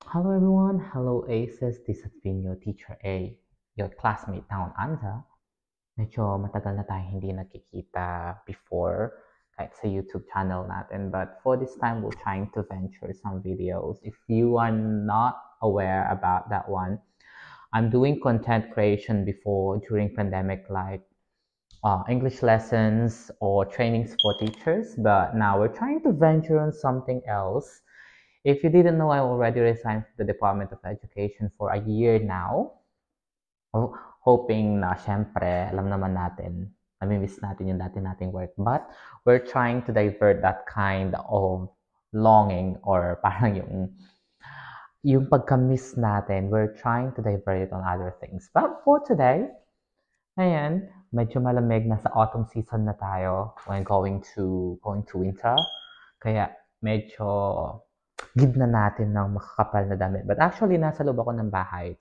Hello everyone, hello Aces, this has been your teacher A, your classmate down under. Medyo matagal na tayo hindi nakikita before kahit sa YouTube channel natin. But for this time, we're trying to venture some videos. If you are not aware about that one, I'm doing content creation before during pandemic like English lessons or trainings for teachers. But now we're trying to venture on something else. If you didn't know, I already resigned from the Department of Education for a year now. Hoping na syempre, alam naman natin, nami-miss natin yung dati nating work. But we're trying to divert that kind of longing or parang yung pagka-miss natin, we're trying to divert it on other things. But for today, ayan, medyo malamig na sa autumn season na tayo when going to winter. Kaya medyo gid na natin ng makakapal na damit. But actually, nasa loob ako ng bahay.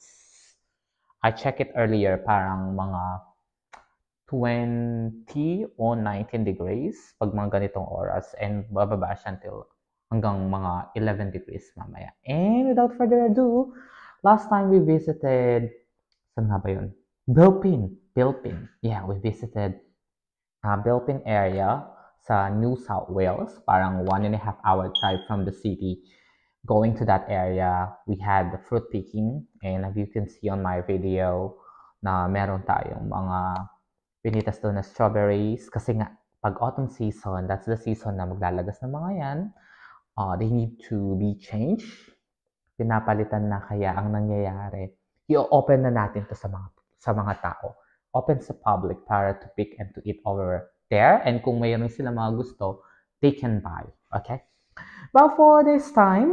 I check it earlier, parang mga 20 or 19 degrees pag mga ganitong oras and bababa siya until hanggang mga 11 degrees mamaya. And without further ado, last time we visited, saan nga ba yun? Bilpin. Yeah, we visited Bilpin area sa New South Wales, parang 1.5 hour drive from the city. Going to that area, we had the fruit picking, and as you can see on my video, na meron tayong mga pinitas doon na strawberries. Kasi nga, pag autumn season, that's the season na maglalagas ng mga yan. They need to be changed. Pinapalitan na, kaya ang nangyayari, i-open na natin to sa mga tao. Open sa public para to pick and to eat over there. And kung mayroon sila mga gusto, they can buy. Okay? But for this time,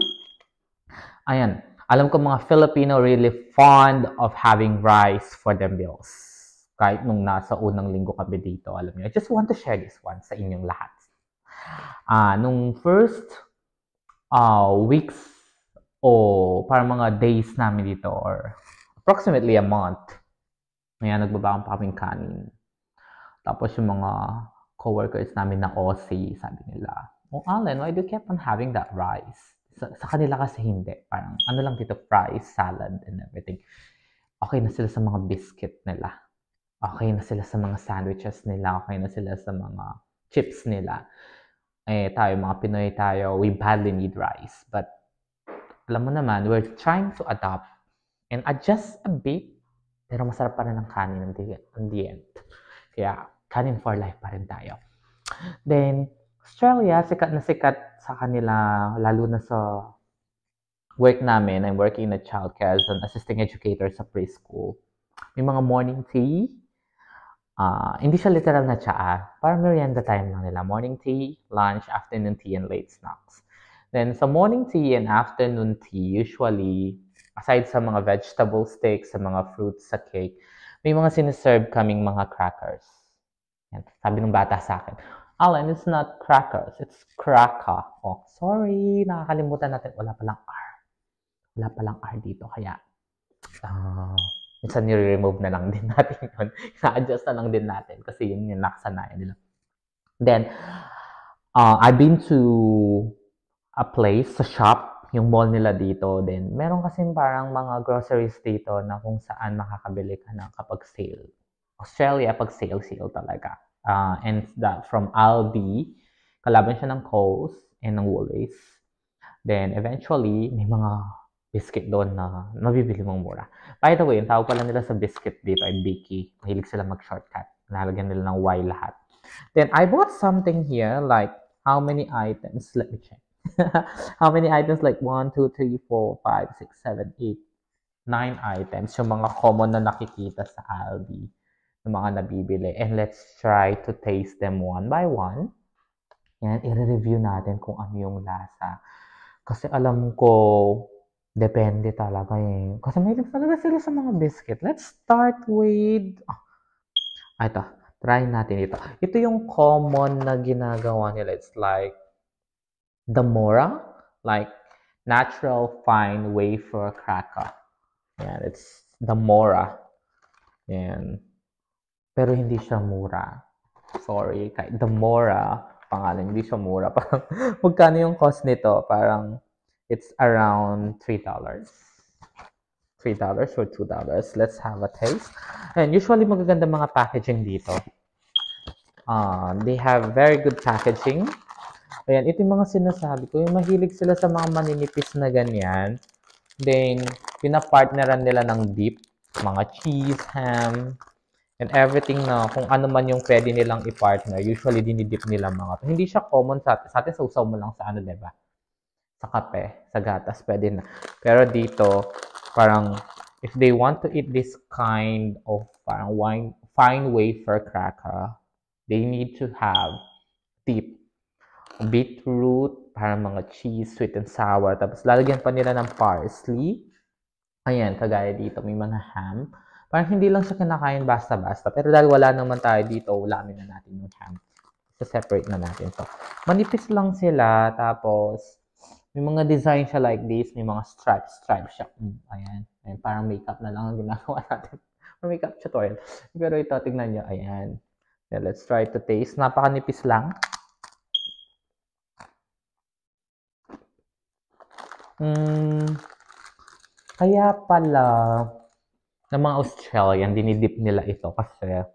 ayan, alam ko mga Filipino really fond of having rice for their meals. Kahit nung nasa unang linggo kami dito, alam niyo, I just want to share this one sa inyong lahat. Nung first weeks o parang mga days namin dito or approximately a month, ngayon nagbabaon pa kaming kanin. Tapos yung mga coworkers namin na Aussie, sabi nila, "Oh, Alan, why do you keep on having that rice?" Sa kanila kasi hindi. Parang ano lang dito, fries, salad, and everything. Okay na sila sa mga biscuit nila. Okay na sila sa mga sandwiches nila. Okay na sila sa mga chips nila. Tayo, mga Pinoy tayo, we badly need rice. But alam mo naman, we're trying to adapt and adjust a bit, pero masarap pa rin ang kanin in the end. Kaya, kanin for life pa rin tayo. Then, Australia, sikat na sikat sa kanila, lalo na sa work namin. I'm working in a childcare as an assisting educator sa preschool. May mga morning tea. Hindi siya literal na tsaa. Parang merienda time lang nila. Morning tea, lunch, afternoon tea, and late snacks. Then, sa morning tea and afternoon tea, usually, aside sa mga vegetable sticks, sa mga fruits, sa cake, may mga siniserve kaming mga crackers. Yan. Sabi ng bata sa akin, Alan, it's not crackers, it's cracker. Oh, sorry, nakakalimutan natin. Wala palang R dito. Kaya, minsan nire-remove na lang din natin yun. Na-adjust na lang din natin kasi yun yung nakasanayan nila. Then, I've been to a place, sa shop, yung mall nila dito. Then, meron kasing parang mga groceries dito na kung saan makakabili ka na kapag sale. Australia, pag sale talaga. And that from Aldi, kalaban siya ng Coles and ng Woolies. Then, eventually, may mga biscuit doon na mabibili mong mura. By the way, yung tawag pala nila sa biscuit dito ay Bicky. Mahilig sila mag-shortcut. Nalagyan nila ng Y lahat. Then, I bought something here, like, how many items? Let me check. How many items? Like 1, 2, 3, 4, 5, 6, 7, 8, 9 items. Yung mga common na nakikita sa Aldi. Yung mga nabibili. And let's try to taste them one by one. Yan, i-review natin kung ano yung lasa. Kasi alam ko, depende talaga eh. Kasi may talaga sila sa mga biscuit. Let's start with... ito. Try natin ito. Ito yung common na ginagawa nila. It's like the Mora. Like natural fine wafer cracker. Yan, it's the Mora. Yan. Pero hindi siya mura. Sorry. Kahit the Mora, pangalan, hindi siya mura. Parang, magkano yung cost nito? Parang It's around $3. $3 or $2. Let's have a taste. And usually magaganda mga packaging dito. They have very good packaging. Ayan, ito yung mga sinasabi ko. Yung mahilig sila sa mga maninipis na ganyan. Then, pinapartneran nila ng dip. Mga cheese, ham, and everything na kung ano man yung pwede nilang i-partner. Usually, dinidip nila mga to. Hindi siya common sa atin. Sa atin, sausaw mo lang sa ano, diba? Sa kape, sa gatas, pwede na. Pero dito, parang, if they want to eat this kind of parang fine wafer cracker, they need to have dip. Beetroot, parang mga cheese, sweet and sour. Tapos lalagyan pa nila ng parsley. Ayan, kagaya dito, may mga ham. Parang hindi lang siya kinakain basta-basta. Pero dahil wala naman tayo dito, ulamin na natin yung ham. So, separate na natin to. Manipis lang sila. Tapos, may mga design siya like this. May mga stripes siya. Ayan. Ayan. Parang makeup na lang ang ginagawa natin. Makeup tutorial. Pero ito, tignan nyo. Ayan. Yeah, let's try to taste. Napakanipis lang. Kaya pala, ng mga Australian, dinidip nila ito kasi kaya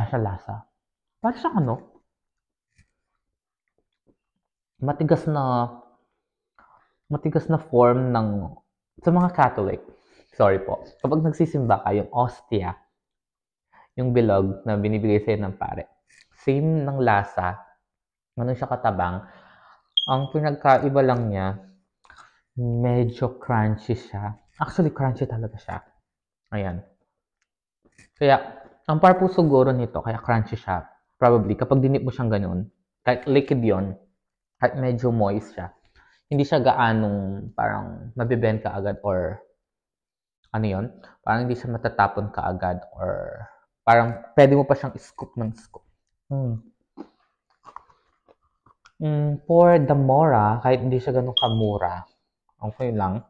siya lasa. Parang siya ano? Matigas na form ng sa mga Catholic. Sorry po. Kapag nagsisimba ka, yung ostia, yung bilog na binibigay sa'yo ng pare. Same ng lasa. Ano siya katabang. Ang pinagkaiba lang niya, medyo crunchy siya. Actually, crunchy talaga siya. Ayan. Kaya, ang purpose siguro nito, kaya crunchy siya, probably, kapag dinip mo siyang ganun, kahit liquid yon, kahit medyo moist siya, hindi siya gaanong parang mabibend ka agad or ano yon, parang hindi siya matatapon ka agad or parang pwede mo pa siyang scoop ng scoop. For the mora, kahit hindi siya ganun kamura, okay lang.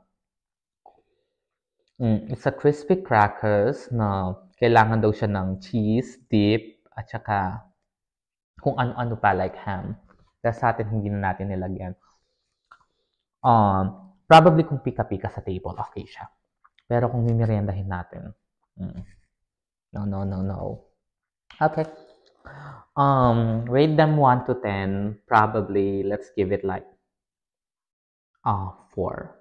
It's a crispy crackers na kailangan daw siya ng cheese, dip, at saka kung ano-ano pa like ham. Kaya sa atin, hindi na natin nilagyan. Probably kung pika-pika sa table, okay siya. Pero kung mimeriendahin natin, no. Okay. Rate them 1 to 10. Probably, let's give it like 4.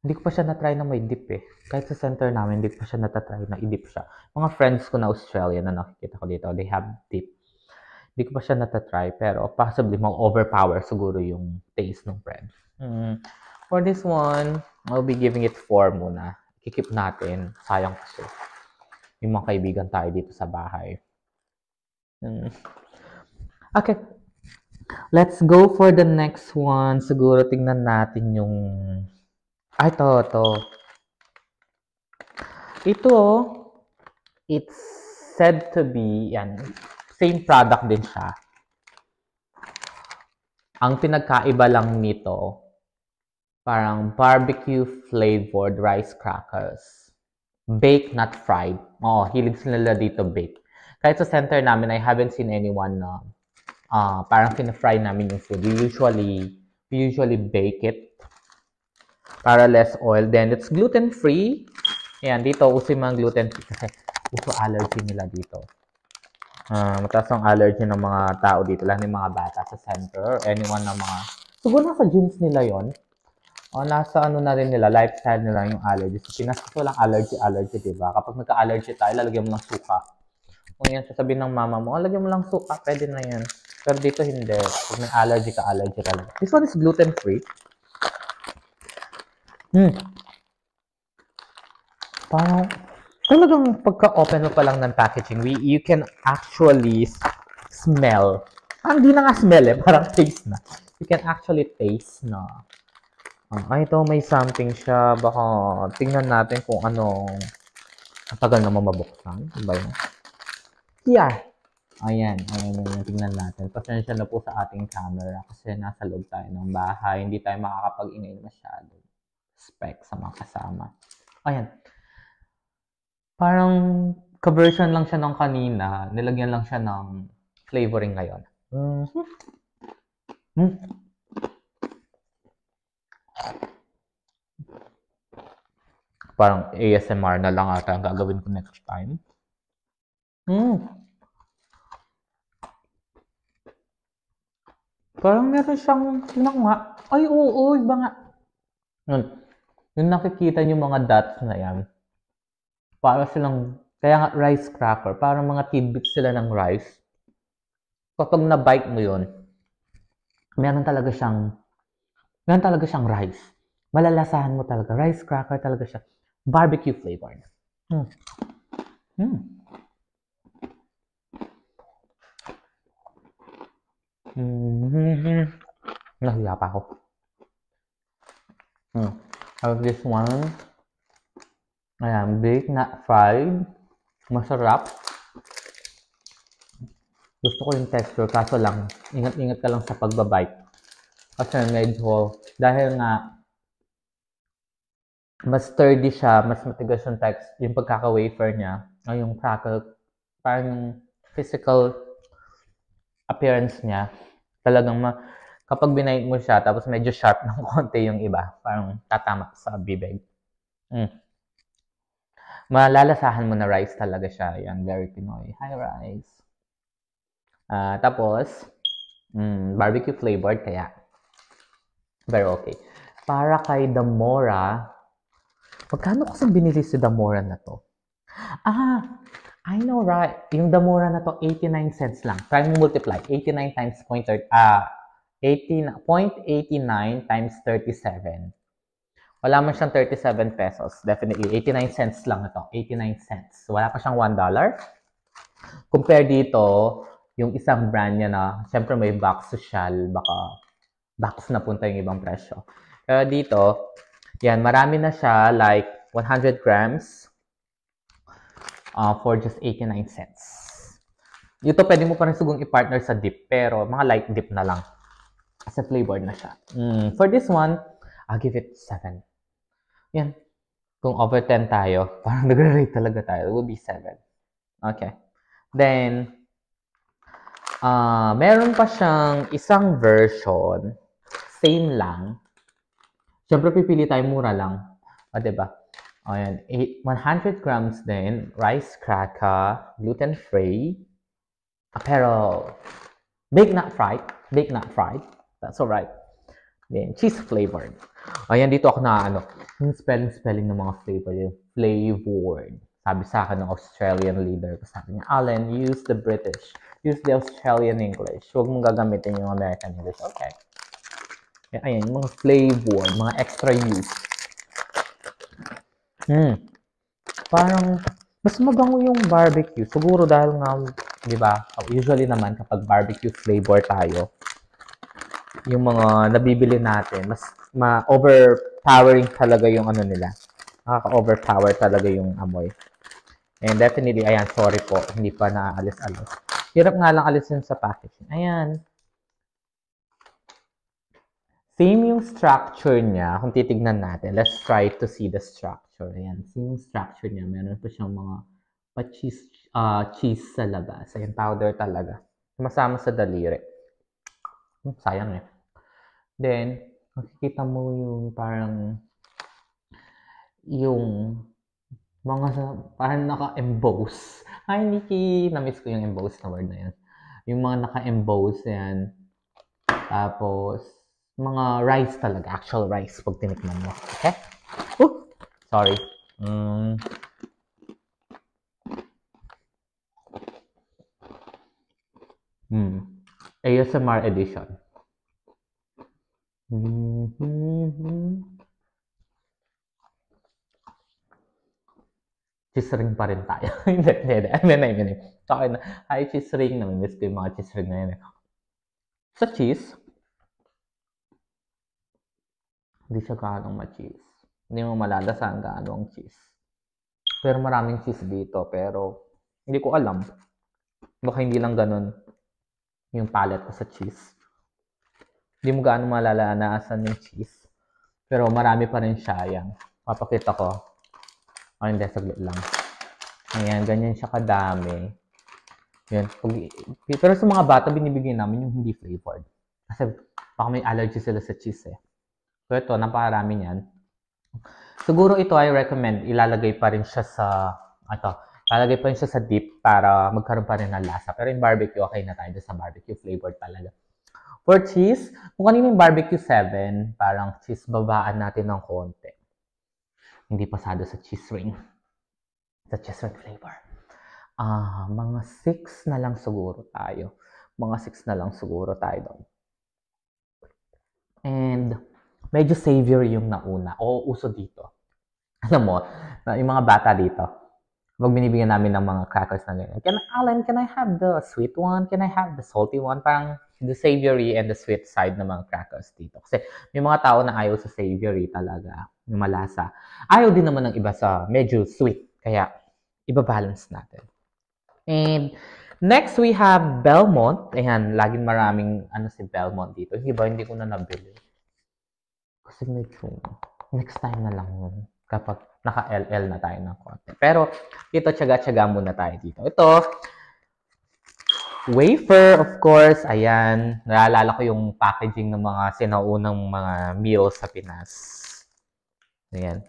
Hindi ko pa siya na-try na may dip eh. Kahit sa center namin, hindi ko pa siya na-try na i-dip siya. Mga friends ko na Australian na nakikita ko dito, they have dip. Hindi ko pa siya na-try, pero possibly ma-overpower siguro yung taste ng bread. For this one, I'll be giving it 4 muna. Kikip natin. Sayang kasi. Yung mga kaibigan tayo dito sa bahay. Okay. Let's go for the next one. Siguro tingnan natin yung ito. Ito, it's said to be, same product din siya. Ang pinagkaiba lang nito, parang barbecue flavored rice crackers. Baked, not fried. Hilig sila dito bake. Kahit sa center namin, I haven't seen anyone na parang pina-fry namin yung food. We usually bake it para less oil. Then, it's gluten-free. Ayan, dito, uso yung mga gluten-free kasi uso allergy nila dito. Mataas ang allergy ng mga tao dito, lalo yung mga bata sa center, anyone na mga, siguro nasa genes nila yon. Nasa ano na rin nila, lifestyle nila yung allergy. So, Pinas ko lang allergy, diba? Kapag nagka-allergy tayo, lalagyan mo lang suka. Kung yan, sasabihin ng mama mo, lagyan mo lang suka, pwede na yan. Pero dito hindi. Kung may allergy ka talaga. This one is gluten-free. Parang, talagang pagka-open mo pa lang ng packaging, you can actually smell. Hindi na nga smell parang taste na. You can actually taste na. Ito may something siya. Baka tingnan natin kung anong ang tagal naman mabuksan. Diba yun? Yeah. Ayan, tingnan natin. Pasensya na po sa ating camera kasi nasa loob tayo ng bahay. Hindi tayo makakapag-ingay masyado. Respect sa mga kasama. Ayan. Parang ka-version lang siya ng kanina. Nilagyan lang siya ng flavoring ngayon. Parang ASMR na lang ata ang gagawin ko next time. Parang meron siyang, tingnan ko nga. Ay, oo, iba nga. Yung nakikita niyo mga dots na yan, para silang, kaya nga rice cracker, parang mga tidbits sila ng rice. Kapag na-bite mo yun, meron talaga siyang rice. Malalasahan mo talaga. Rice cracker talaga siya. Barbecue flavored. Nahiya pa ako. Have this one. Ayan, baked, not fried. Masarap. Gusto ko yung texture, kaso lang, ingat-ingat ka lang sa pagbabite. Kasi medyo, dahil nga, mas sturdy siya, mas matigas yung yung pagkaka-wafer niya, ay yung crackle, parang yung physical appearance niya, talagang kapag binite mo siya, tapos medyo sharp ng konti yung iba, parang tatama sa bibig. Malalasahan mo na rice talaga siya. Yan, very Pinoy. Hi, rice. Tapos, barbecue flavored, kaya very okay. Para kay Damora, magkano kasi binili si Damora na to? I know, right? Yung Damora na to, 89 cents lang. Try mo multiply. 89 times 0.89 times 37. Wala man siyang 37 pesos. Definitely, 89 cents lang ito. 89 cents. Wala pa siyang $1. Compare dito, yung isang brand niya na, syempre may box social, baka box na punta yung ibang presyo. Pero dito, yan, marami na siya, like 100 grams for just 89 cents. Ito, pwede mo pa rin sugong i-partner sa dip, pero mga light dip na lang. Kasi flavored na siya. For this one, I'll give it 7. Yan. Kung over 10 tayo, parang nag-rate talaga tayo. It will be 7. Okay. Then, meron pa siyang isang version. Same lang. Siyempre, pipili tayo mura lang. Diba? Ayan. 100 grams din. Rice cracker. Gluten-free. Pero, baked not fried. Baked not fried. That's alright. Then, cheese flavored. Ayan, dito ako na yung spelling ng mga flavor. Yung flavored. Sabi sa akin ng Australian leader. Sabi niya, Alan, use the British. Use the Australian English. Huwag mong gagamitin yung American English. Okay. Ayan, yung mga flavored, mga extra use. Parang, mas mabango yung barbecue. Siguro dahil nga, di ba, usually naman kapag barbecue flavor tayo, yung mga nabibili natin, mas overpowering talaga yung nila. Nakaka-overpower talaga yung amoy. And definitely, ayan, sorry po, hindi pa naaalis-alis. Hirap nga lang alisin sa packaging. Ayan. Same yung structure niya. Kung titignan natin, let's try to see the structure. Ayan, same yung structure niya. Meron pa siyang mga cheese sa labas. Ayan, powder talaga. Masama sa daliri. Sayang eh. Then, makikita mo yung parang yung mga parang naka-emboss. Hi, Nikki! Na-miss ko yung emboss na word na yan. Yung mga naka-emboss yan. Tapos, mga rice talaga. Actual rice pag tinikman mo. Okay? Sorry. ASMR edition. Cheese ring pa rin tayo. Hindi. Okay na. Hi, cheese ring. Namimiss ko yung mga cheese ring na yun. Sa cheese, hindi siya gaanong ma-cheese. Hindi mo malalasan gaano ang cheese. Pero maraming cheese dito. Pero, hindi ko alam. Baka hindi lang ganun yung palette ko sa cheese. Hindi mo gaano malalanaasan yung cheese. Pero marami pa rin siya. Ayan. Papakita ko. Hindi, saglit lang. Ayan, ganyan siya kadami. Yan. Pero sa mga bata, binibigyan namin yung hindi flavored. Kasi baka may allergy sila sa cheese eh. So ito, napakarami yan. Siguro ito I recommend, ilalagay pa rin siya ilalagay pa rin siya sa dip para magkaroon pa rin ng lasa. Pero yung barbecue, okay na tayo sa barbecue flavor talaga. For cheese, kung kanina yung barbecue 7, parang cheese babaan natin ng konti. Hindi pasado sa cheese ring. Sa cheese ring flavor. Mga 6 na lang siguro tayo. Mga 6 na lang siguro tayo doon. And medyo savory yung nauna. O uso dito. Alam mo, yung mga bata dito, pag binibigyan namin ng mga crackers na ganyan, Alan, can I have the sweet one? Can I have the salty one? Parang the savory and the sweet side ng mga crackers dito. Kasi may mga tao na ayaw sa savory talaga, yung malasa. Ayaw din naman ng iba sa medyo sweet. Kaya, iba-balance natin. And next, we have Belmont. Ayan, laging maraming si Belmont dito. Hindi ko na nabili. Kasi medyo, next time na lang yun. Kapag naka-LL na tayo ng konti. Pero, ito, tsaga-tsaga muna tayo dito. Ito, wafer, of course. Ayan, naalala ko yung packaging ng mga sinaunang mga meals sa Pinas. Ayan.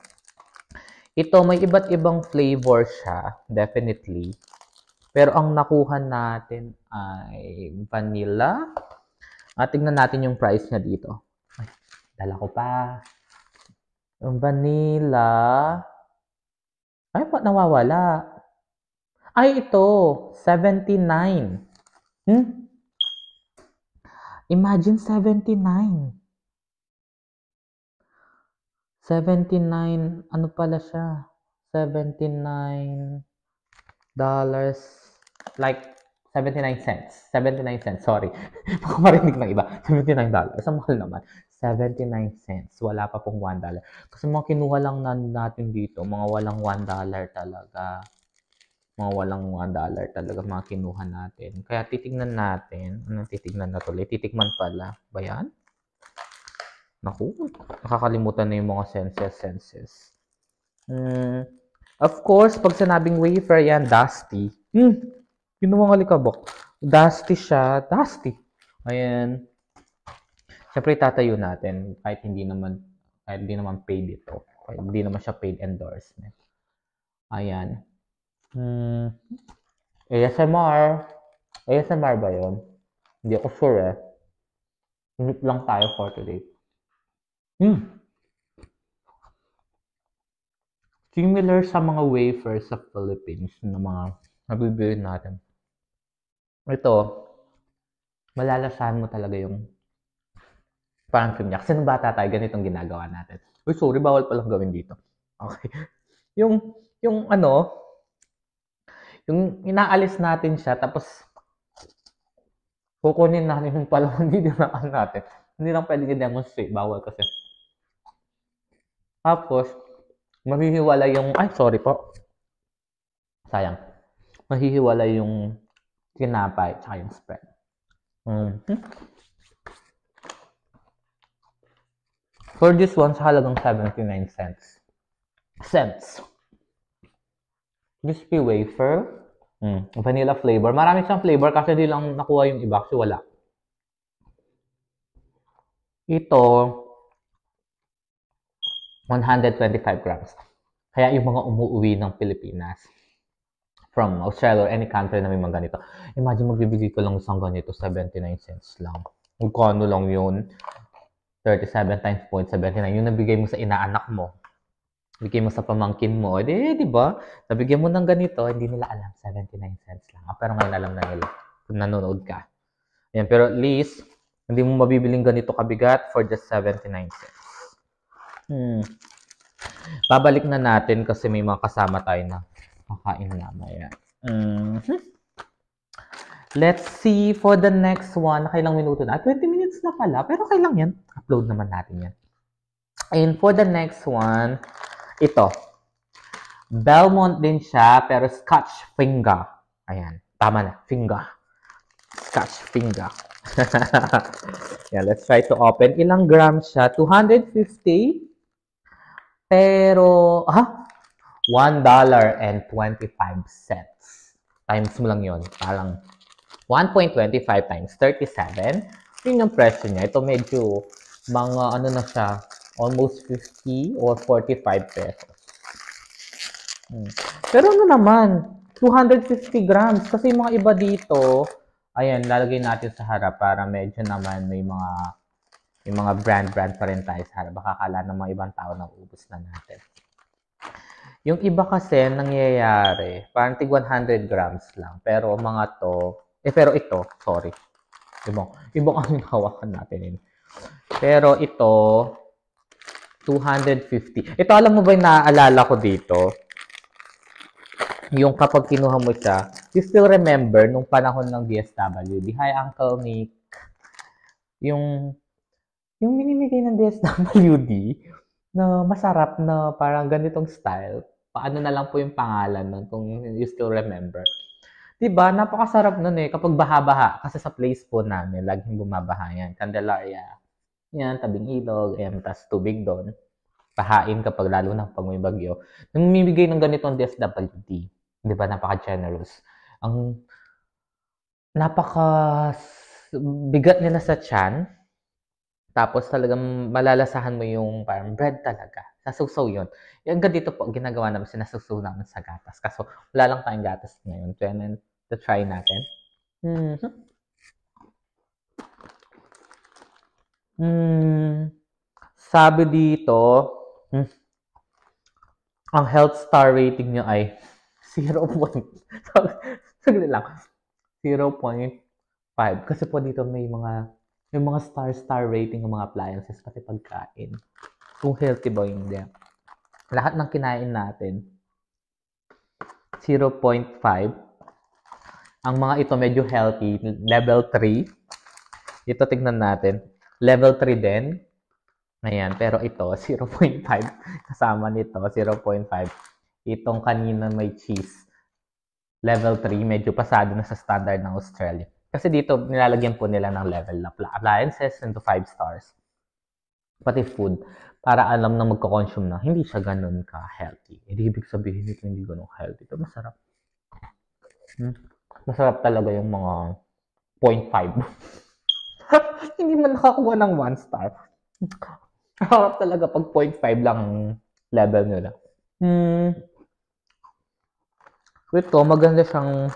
Ito, may iba't ibang flavor siya. Definitely. Pero ang nakuha natin ay vanilla. Tignan natin yung price niya dito. Ay, dala ko pa. Yung vanilla. Ay, ba't nawawala? Ay, ito. 79. Imagine 79. 79. Ano pala siya? $79. Like, 79 cents. 79 cents, sorry. Baka marinig ng iba. $79. Ang mahal naman. 79 cents. Wala pa pong $1. Kasi mga kinuha lang natin dito, mga walang $1 talaga. Mga walang $1 talaga mga kinuha natin. Kaya titignan natin. Anong titignan na tuloy? Titikman pala. Ba yan? Naku, nakakalimutan na yung mga senses. Of course, pag sinabing wafer, yan, dusty. Yun ang mga likabok. Dusty siya. Dusty. Ayan. Siyempre, tatayo natin kahit hindi naman paid ito. Kahit hindi naman siya paid endorsement. Ayan. ASMR. ASMR ba yun? Hindi ako sure eh. Mute lang tayo for today. Similar sa mga wafers sa Philippines na mga nabibili natin. Ito, malalasahan mo talaga yung parang cream niya. Kasi nung bata tayo, ganitong ginagawa natin. Uy, sorry, bawal palang gawin dito. Okay. Yung inaalis natin siya, tapos kukunin natin yung palang hindi dinaan natin. Hindi lang pwedeng i-demonstrate. Bawal kasi. Tapos, mahihiwalay yung, sorry po. Sayang. Mahihiwalay yung tinapay at yung spread. For this one, sa halagang 79 cents. Crispy wafer. Vanilla flavor. Marami siyang flavor kasi di lang nakuha yung iba kasi wala. Ito, 125 grams. Kaya yung mga umuwi ng Pilipinas from Australia or any country na may mga ganito. Imagine magbibigay ko lang isang ganito, 79 cents lang. Magkano lang yun? 37 times 0.79. Yung nabigay mo sa inaanak mo. Bigay mo sa pamangkin mo. Di ba? Nabigyan mo ng ganito, hindi nila alam. 79 cents lang. Pero ngayon alam na nila kung nanonood ka. Ayan, pero at least, hindi mo mabibiling ganito kabigat for just 79 cents. Babalik na natin kasi may mga kasama tayo na kakain na mamaya. Let's see for the next one. Nakailang minuto na? 20 minutes na pala. Pero kailang yan. Upload naman natin yan. And for the next one, ito. Belmont din siya, pero Scotch finger. Ayan. Tama na. Finger. Scotch finger. Yeah, let's try to open. Ilang grams siya? 250. Pero, $1.25. Times mo lang yun. Parang 1.25 times 37. Yun yung presyo niya. Ito medyo mga na siya. Almost 50 or 45 pesos. Pero ano naman, 250 grams. Kasi yung mga iba dito, ayan, lalagay natin sa harap para medyo naman may mga brand pa rin tayo sa harap. Baka kala ng mga ibang tao na ubos na natin. Yung iba kasi, nangyayari, parang tig 100 grams lang. Pero mga to, pero ito, sorry. Ibang ang hawakan natin yun. Pero ito, 250. Ito, alam mo ba yung naaalala ko dito? Yung kapag kinuha mo siya, you still remember nung panahon ng DSWD. Hi, Uncle Nick. Yung minimigay ng DSWD na masarap na parang ganitong style. Paano na lang po yung pangalan nun kung you still remember. Diba? Napakasarap nun eh. Kapag baha-baha. Kasi sa place po namin, laging bumabaha yan. Candelaria. Yan, tabing ilog. Ayan, tas tubig doon. Pahain kapag lalo na pag may bagyo. Namimigay ng ganitong DSWD. Diba? Napaka-generous. Ang bigat nila sa tiyan. Tapos talagang malalasahan mo yung parang bread talaga. Sasusaw yun. Yung dito po, ginagawa namin, sinasusaw namin sa gatas. Kaso wala lang tayong gatas ngayon. So, try natin. Sabi dito, ang health star rating nyo ay 0. Sagli lang. 0.5. Kasi po dito may mga star rating ng mga appliances pati pagkain. Kung healthy ba hindi. Lahat ng kinain natin, 0.5. Ang mga ito medyo healthy, level 3. Ito tignan natin, level 3 din. Ayan, pero ito, 0.5. Kasama nito, 0.5. Itong kanina may cheese, level 3, medyo pasado na sa standard ng Australia. Kasi dito, nilalagyan po nila ng level na appliances into 5 stars. Pati food, para alam na magko-consume na, hindi siya ganun ka-healthy. Hindi ibig sabihin nito hindi ganun healthy. Ito masarap. Masarap talaga yung mga 0.5. Hindi man nakakuha ng 1 star. Masarap talaga pag 0.5 lang level nila. Ito, maganda siyang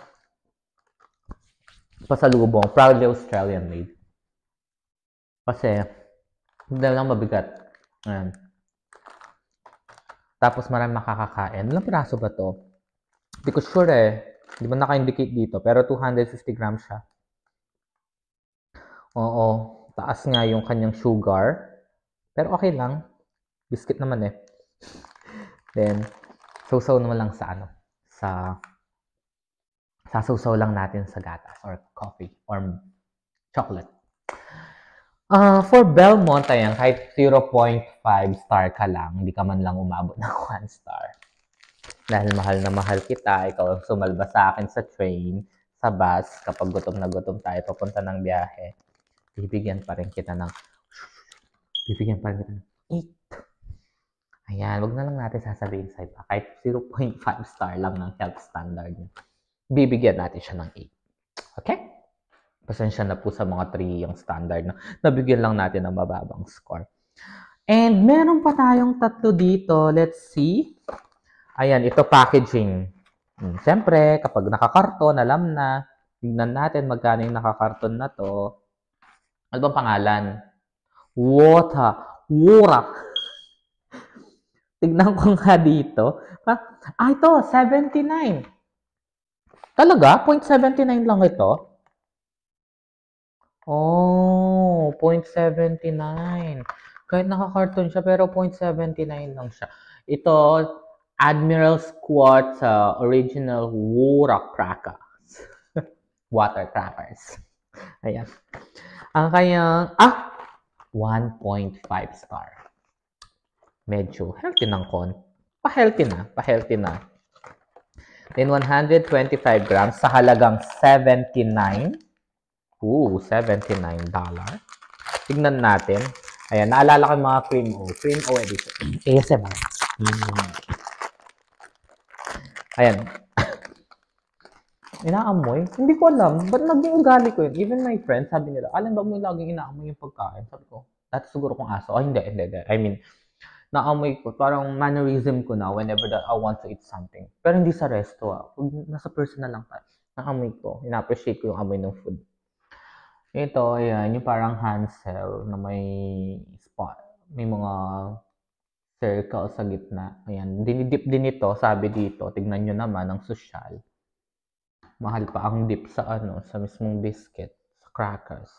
pasalubong. Proudly Australian made. Kasi, hindi lang mabigat. Ayan. Tapos marami makakakain. Ilang piraso ba to? Hindi ko sure eh. Hindi mo naka-indicate dito. Pero 250 grams siya. Oo. Taas nga yung kanyang sugar. Pero okay lang. Biscuit naman eh. Then, sausaw naman lang sa sasusaw lang natin sa gatas or coffee or chocolate. For Belmont, ayan, kahit 0.5 star ka lang, hindi ka man lang umabot ng 1 star. Dahil mahal na mahal kita, ikaw ang sumalba sa akin sa train, sa bus, kapag gutom na gutom tayo, papunta ng biyahe, bibigyan pa rin kita ng 8. Ayan, wag na lang natin sasabihin sa iba. Kahit 0.5 star lang ng health standard niya, bibigyan natin siya ng 8. Okay? Pasensya na po sa mga 3 yung standard na nabigyan lang natin ng mababang score. And meron pa tayong 3 dito. Let's see. Ayan, ito packaging. Siyempre, kapag nakakarton, alam na. Tignan natin magkano yung nakakarton na to. Ano bang pangalan? Wora. Tignan ko nga dito. Ito, 79. Talaga? 0.79 lang ito? Oh, 0.79. Kahit naka-carton siya, pero 0.79 lang siya. Ito, Admiral's Quartz Original Water Crackers. Ayan. Ang kanyang, 1.5 star. Medyo healthy ng Pa-healthy na. Then, 125 grams sa halagang 79. $79. Tignan natin. Ayan, naalala ko yung mga Cream O edition. ASMR. Ayan. Inaamoy? Hindi ko alam. Ba't naging ugali ko yun? Even my friends, sabi nila, alam ba mo laging inaamoy yung pagkain? Sabi ko, Dati siguro kung aso. Oh, hindi. I mean, naamoy ko. Parang mannerism ko na whenever that I want to eat something. Pero hindi sa resto Pag nasa personal lang tayo. Naamoy ko. Ina-appreciate ko yung amoy ng food. Ito, ayan, yung parang Hansel na may spot. May mga circle sa gitna. Ayan, dinidip din ito, sabi dito. Tignan nyo naman ang social. Mahal pa ang dip sa sa mismong biscuit, sa crackers.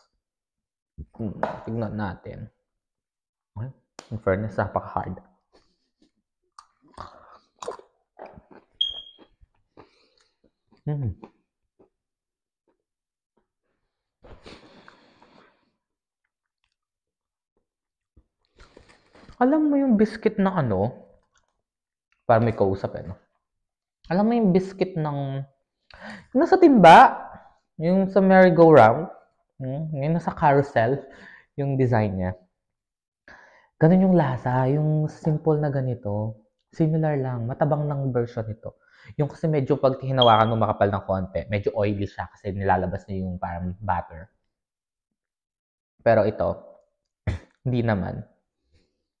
Tignan natin. Ay, in fairness, napaka-hard. Alam mo yung biscuit na para may kausap no? Alam mo yung biscuit ng nasa timba, yung sa merry-go-round, yung nasa carousel, yung design niya. Ganun yung lasa, yung simple na ganito. Similar lang, matabang ng version nito. Yung kasi medyo pag hinawakan mo makapal ng konti, medyo oily siya kasi nilalabas niya yung parang butter. Pero ito, hindi naman.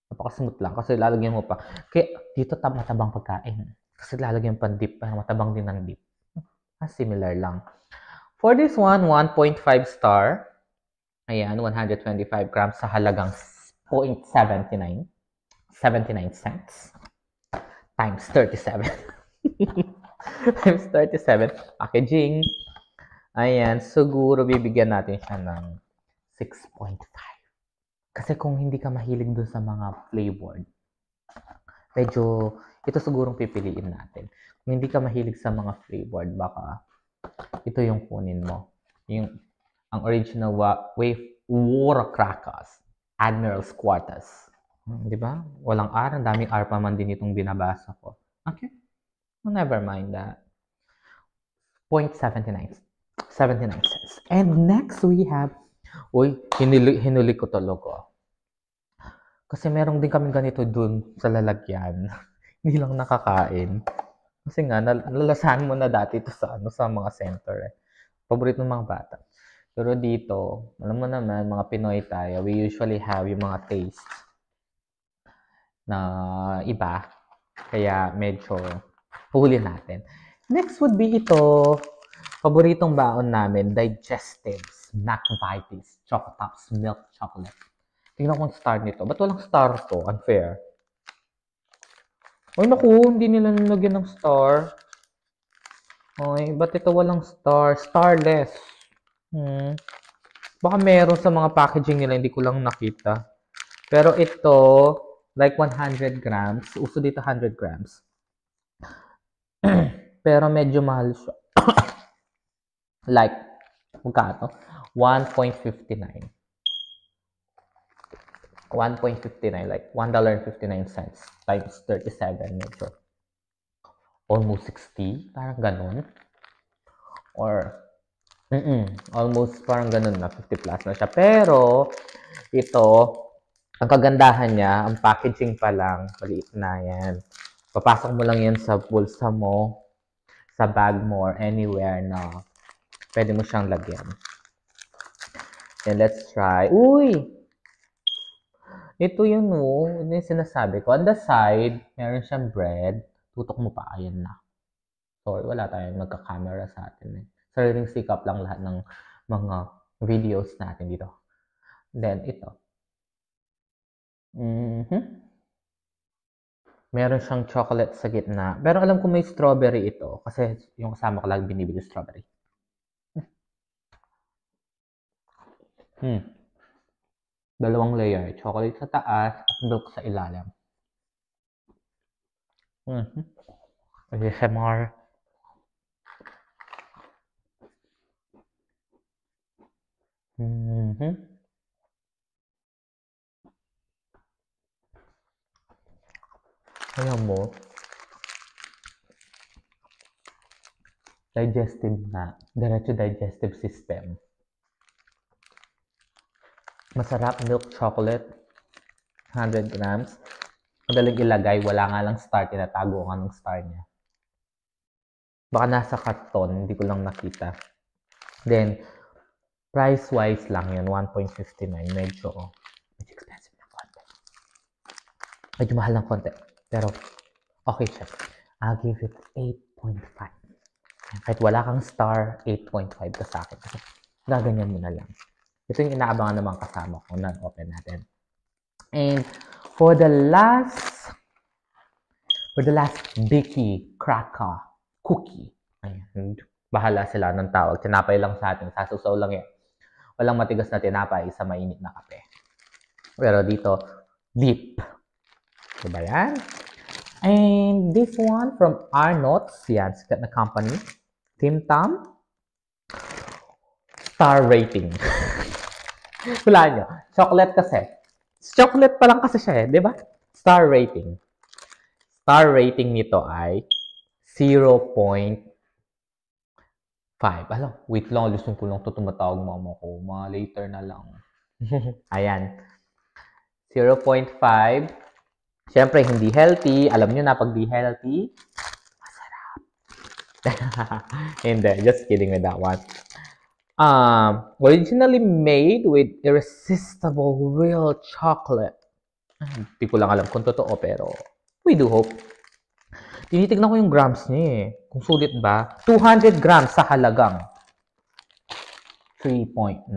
Napaka-smooth lang kasi lalagyan mo pa. Kaya dito matabang pagkain. Kasi lalagyan pa dip, para matabang din ng dip. Similar lang. For this one, 1.5 star. Ayan, 125 grams sa halagang 0.79. 79 cents. Times 37. Times 37. Packaging. Ayan, siguro bibigyan natin siya ng 6.5. Kasi kung hindi ka mahilig dun sa mga flavored, medyo ito sigurong pipiliin natin. Kung hindi ka mahilig sa mga flavored, baka ito yung kunin mo. Ang original Wara Crackers, Admiral's Quarters. Di ba? Walang R, ang daming R pa man din itong binabasa ko. Okay. Well, never mind that. 0.79 cents. And next we have, hinuli ko talaga. Kasi meron din kami ganito dun sa lalagyan. Hindi lang nakakain. Kasi nga, nalalasahan mo na dati ito sa mga center. Paborito ng mga bata. Pero dito, alam mo naman, mga Pinoy tayo, we usually have yung mga taste na iba. Kaya medyo huli natin. Next would be ito, paboritong baon namin, Digestives, McVitie's, Chocotops, Milk Chocolate. Tingnan ko ang star nito. Ba't walang star to? Unfair. Ay naku, hindi nila nilagyan ng star. Ay, ba't ito walang star? Starless. Baka meron sa mga packaging nila, hindi ko lang nakita. Pero ito, like 100 grams. Uso dito 100 grams. Pero medyo mahal siya. Like, magkano? 1.59. 1.59, like $1.59 times 37, medyo almost 60, parang ganun. Or, almost parang ganun na, 50 plus na siya. Pero, ito, ang kagandahan niya, ang packaging pa lang, maliit na yan. Papasok mo lang yan sa bulsa mo, sa bag mo, or anywhere na pwede mo siyang lagyan. Then, let's try. Uy! Ito yun, Ito yung sinasabi ko. On the side, meron siyang bread. Tutok mo pa. Ayan na. Sorry, wala tayong magka-camera sa atin. Sariling sikap lang lahat ng mga videos natin dito. Then, ito. Meron siyang chocolate sa gitna. Pero alam ko may strawberry ito. Kasi yung kasama ko lang binibili strawberry. Dalawang layer. Chocolate sa taas at milk sa ilalim. ASMR. Alam mo, digestive na. Diretso digestive system. Masarap milk chocolate. 100 grams. Madaling ilagay. Wala nga lang star. Tinatago ka ng star niya. Baka nasa karton. Hindi ko lang nakita. Then, price-wise lang yun. 1.59. Medyo Medyo expensive ng konti. Medyo mahal ng konti. Pero, okay siya. I'll give it 8.5. Kahit wala kang star, 8.5 ka sa akin. Kasi gaganyan mo na lang. Ito yung inaabangan naman kasama ko. Non-open natin. And for the last Bicky Cracker Cookie. Ayan. Bahala sila ng tawag. Tinapay lang sa atin. Sasusaw lang yan. Walang matigas na tinapay sa mainit na kape. Pero dito, deep. Diba yan? And this one from Arnott's. Yan, sikat na company. Tim Tam. Star rating. Wala nyo. Chocolate kasi. Chocolate pa lang kasi siya eh. Diba? Star rating. Star rating nito ay 0.5. Alam, wait lang. Gusto ko lang ito tumatawag mama ko. Mga later na lang. Ayan. 0.5. Siyempre, hindi healthy. Alam nyo na, pag di healthy, masarap. Hindi, just kidding with that one. Originally made with irresistible real chocolate. Hindi ko lang alam kung totoo, pero we do hope. Tinitignan ko yung grams niya eh. Kung sulit ba? 200 grams sa halagang $3.99.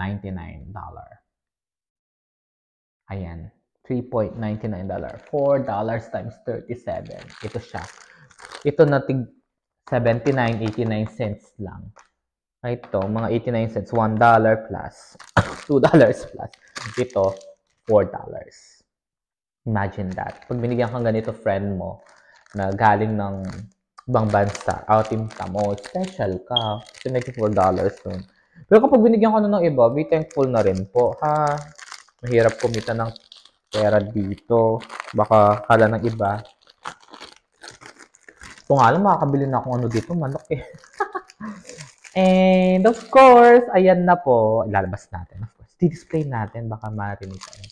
Ayan. $3.99. $4 times 37. Ito siya. Ito na tig 79.89 cents lang. Ito, mga 89 cents. $1 plus. $2 plus. Ito, $4. Imagine that. Pag binigyan kang ganito friend mo na galing ng ibang bansa, outing ka mo, special ka. Kasi $4 nun. Pero kapag binigyan ka na ng iba, be thankful na rin po. Ha? Mahirap kumita ng pera dito. Baka kala ng iba. Ito nga lang, makakabili na akong ano dito. Manok eh. And of course, ayan na po. Ilalabas natin. Of course, di-display natin. Baka marinig tayo.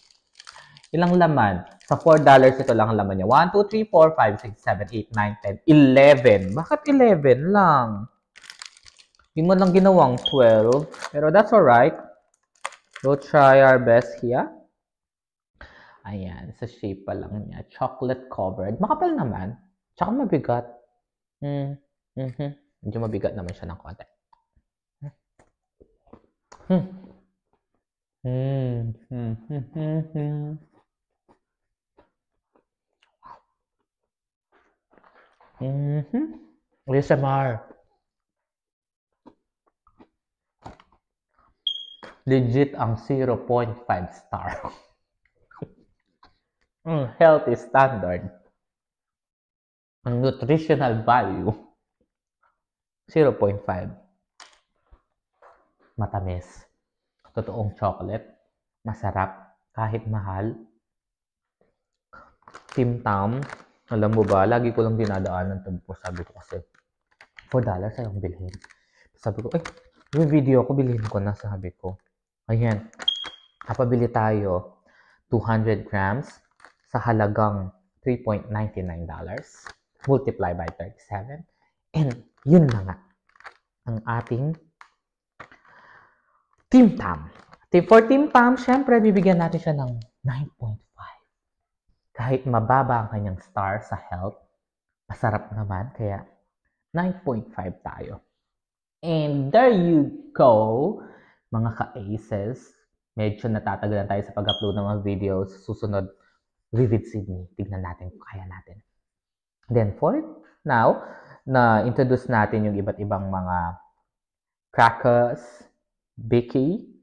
Ilang laman? Sa $4, ito lang ang laman niya. 1, 2, 3, 4, 5, 6, 7, 8, 9, 10, 11. Bakit 11 lang? Hindi mo lang ginawang 12. Pero that's alright. We'll try our best here. Ayan, sa shape pa lang niya. Chocolate covered. Makapal naman. Tsaka mabigat. Medyo mabigat naman siya ng konti. ASMR. Legit ang 0.5 star. Healthy standard. Ang nutritional value, 0.5. Matamis. Totoong chocolate. Masarap. Kahit mahal. Tim Tam. Alam mo ba, lagi ko lang dinadaanan ito po. Sabi ko kasi, $4 ayong bilhin. Sabi ko, yung video ko, bilhin ko na, sabi ko. Ayan. Kapabili tayo 200 grams sa halagang $3.99. Multiply by 37. And yun na nga. Ang ating Tim Tam. For Tim Tam, syempre, bibigyan natin siya ng 9.5. Kahit mababa ang kanyang star sa health, masarap naman. Kaya 9.5 tayo. And there you go, mga ka-aces. Medyo natatagalan tayo sa pag-upload ng mga videos. Susunod, Vivid Sydney. Tignan natin kung kaya natin. Then for now, na-introduce natin yung iba't ibang mga crackers, Bicky,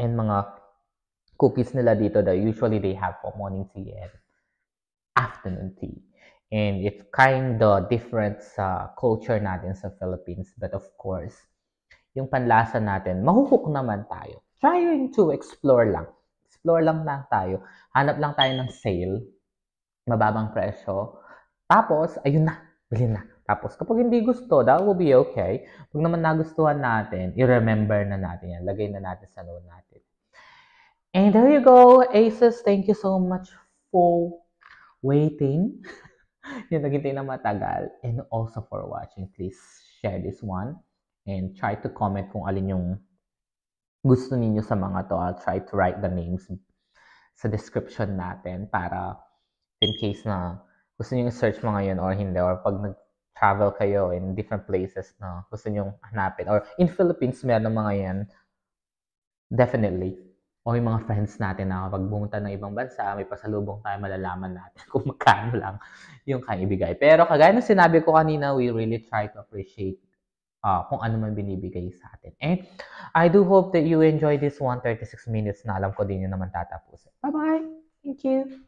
and mga cookies nila dito that usually they have for morning tea and afternoon tea. And it's kind of different sa culture natin sa Philippines. But of course, yung panlasa natin, mahuhook naman tayo. Trying to explore lang. Explore lang tayo. Hanap lang tayo ng sale. Mababang presyo. Tapos, ayun na. Bilhin na. Tapos, kapag hindi gusto, that will be okay. Pag naman nagustuhan natin, i-remember na natin yan. Lagay na natin sa note natin. And there you go, Aces. Thank you so much for waiting. Yung naghintay na matagal. And also for watching. Please share this one. And try to comment kung alin yung gusto ninyo sa mga to. I'll try to write the names sa description natin para in case na gusto niyo i-search mo ngayon or hindi, or pag nag-travel kayo in different places na gusto niyo hanapin, or in Philippines meron mga yan, definitely. O yung mga friends natin na kapag bumunta ng ibang bansa, may pasalubong tayo, malalaman natin kung magkano lang yung kaya ibigay. Pero kagaya ng sinabi ko kanina, we really try to appreciate kung ano man binibigay sa atin. And I do hope that you enjoy this 136 minutes na alam ko din yun naman tatapusin. Bye-bye! Thank you!